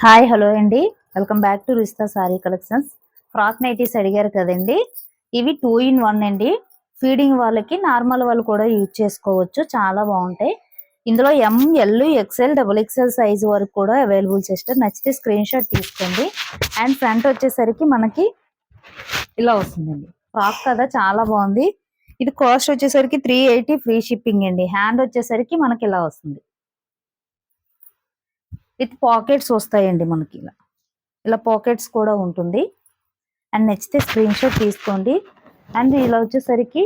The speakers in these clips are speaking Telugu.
హాయ్ హలో అండి, welcome back to Rista sari collections. Frock nighties అడిగారు కదండి, ఇవి 2 in 1 అండి. ఫీడింగ్ వాళ్ళకి నార్మల్ వాళ్ళు కూడా యూజ్ చేసుకోవచ్చు, చాలా బాగుంటాయి. ఇందులో ML XL XXL సైజ్ వరకు కూడా అవైలబుల్ సిస్టర్. నచ్చితే స్క్రీన్ షాట్ తీసుకోండి. అండ్ ఫ్రంట్ వచ్చేసరికి మనకి ఇలా వస్తుందండి. ఫ్రాక్ కదా చాలా బాగుంది. ఇది కాస్ట్ వచ్చేసరికి 380 ఫ్రీ షిప్పింగ్ అండి. హ్యాండ్ వచ్చేసరికి మనకి ఇలా వస్తుంది, విత్ పాకెట్స్ వస్తాయండి మనకి. ఇలా పాకెట్స్ కూడా ఉంటుంది. అండ్ నచ్చితే స్క్రీన్ షాట్ తీసుకోండి. అండ్ ఇలా వచ్చేసరికి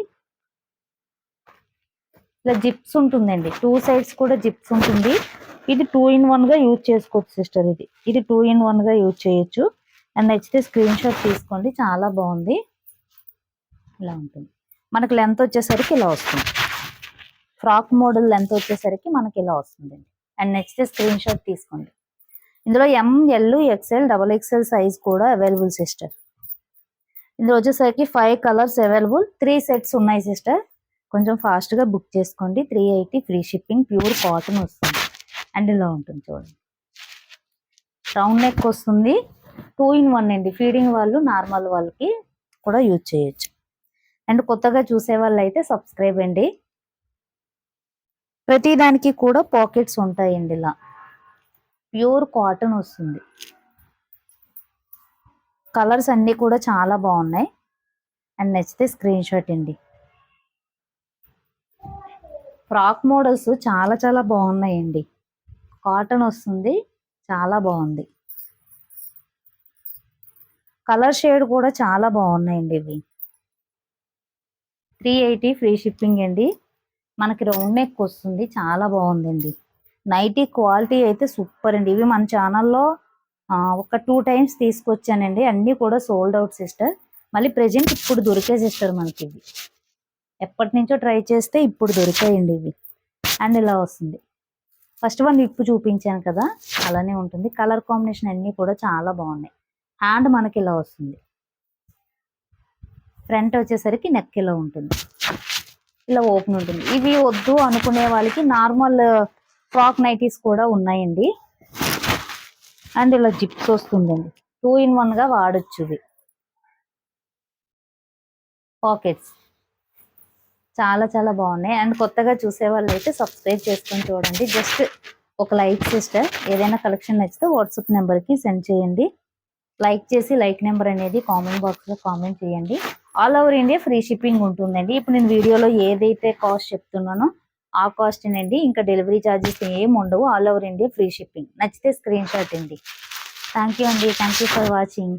ఇలా జిప్స్ ఉంటుందండి, 2 సైడ్స్ కూడా జిప్స్ ఉంటుంది. ఇది 2 in 1 గా యూజ్ చేసుకోవచ్చు సిస్టర్. ఇది 2 in 1 గా యూజ్ చేయొచ్చు. అండ్ నచ్చితే స్క్రీన్ షాట్ తీసుకోండి, చాలా బాగుంది. ఇలా ఉంటుంది. మనకి లెంత్ వచ్చేసరికి ఇలా వస్తుంది. ఫ్రాక్ మోడల్ లెంత్ వచ్చేసరికి మనకి ఇలా వస్తుందండి. అండ్ నచ్చితే స్క్రీన్ షాట్ తీసుకోండి. ఇందులో ML XL XXL సైజ్ కూడా అవైలబుల్ సిస్టర్. ఇందులో వచ్చేసరికి 5 కలర్స్ అవైలబుల్, 3 సెట్స్ ఉన్నాయి సిస్టర్. కొంచెం ఫాస్ట్ గా బుక్ చేసుకోండి. 380 ఫ్రీ షిప్పింగ్, ప్యూర్ కాటన్ వస్తుంది. అండ్ ఇలా ఉంటుంది చూడండి, రౌండ్ నెక్ వస్తుంది. 2 in 1 అండి. ఫీడింగ్ వాళ్ళు నార్మల్ వాళ్ళకి కూడా యూజ్ చేయొచ్చు. అండ్ కొత్తగా చూసే వాళ్ళు అయితే సబ్స్క్రైబ్ అండి. ప్రతి దానికి కూడా పాకెట్స్ ఉంటాయండి. ఇలా ప్యూర్ కాటన్ వస్తుంది. కలర్స్ అన్ని కూడా చాలా బాగున్నాయి. అండ్ నచ్చితే స్క్రీన్ షాట్ అండి. ఫ్రాక్ మోడల్స్ చాలా చాలా బాగున్నాయండి. కాటన్ వస్తుంది, చాలా బాగుంది. కలర్ షేడ్ కూడా చాలా బాగున్నాయండి. ఇవి 380 ఫ్రీ షిప్పింగ్ అండి. మనకి రౌండ్ నెక్ వస్తుంది, చాలా బాగుందండి. నైటీ క్వాలిటీ అయితే సూపర్ అండి. ఇవి మన ఛానల్లో ఒక 2 times తీసుకొచ్చానండి. అన్నీ కూడా సోల్డ్ అవుట్ సిస్టర్. మళ్ళీ ప్రెజెంట్ ఇప్పుడు దొరికాయి సిస్టర్ మనకి ఇవి. ఎప్పటి నుంచో ట్రై చేస్తే ఇప్పుడు దొరికాయండి ఇవి. అండ్ ఇలా వస్తుంది. ఫస్ట్ వన్ విప్పు చూపించాను కదా, అలానే ఉంటుంది. కలర్ కాంబినేషన్ అన్నీ కూడా చాలా బాగున్నాయి. హ్యాండ్ మనకి ఇలా వస్తుంది. ఫ్రంట్ వచ్చేసరికి నెక్ ఇలా ఉంటుంది, ఇలా ఓపెన్ ఉంటుంది. ఇవి వద్దు అనుకునే వాళ్ళకి నార్మల్ ఫ్రాక్ నైటీస్ కూడా ఉన్నాయండి. అండ్ ఇలా జిప్స్ వస్తుందండి. 2 in 1 గా వాడచ్చు. ఇది పాకెట్స్ చాలా చాలా బాగున్నాయి. అండ్ కొత్తగా చూసే వాళ్ళు అయితే సబ్స్క్రైబ్ చేసుకొని చూడండి. జస్ట్ ఒక లైక్ సిస్టర్. ఏదైనా కలెక్షన్ నచ్చితే వాట్సాప్ నెంబర్కి సెండ్ చేయండి. లైక్ చేసి లైక్ నెంబర్ అనేది కామెంట్ బాక్స్లో కామెంట్ చేయండి. All over India free shipping ఉంటుందండి. ఇప్పుడు నేను వీడియోలో ఏదైతే కాస్ట్ చెప్తున్నానో ఆ కాస్ట్ అండి. ఇంకా డెలివరీ ఛార్జెస్ ఏం ఉండవు. All over India free shipping. నచ్చితే స్క్రీన్ షాట్ అండి. థ్యాంక్ యూ అండి. Thank you for watching.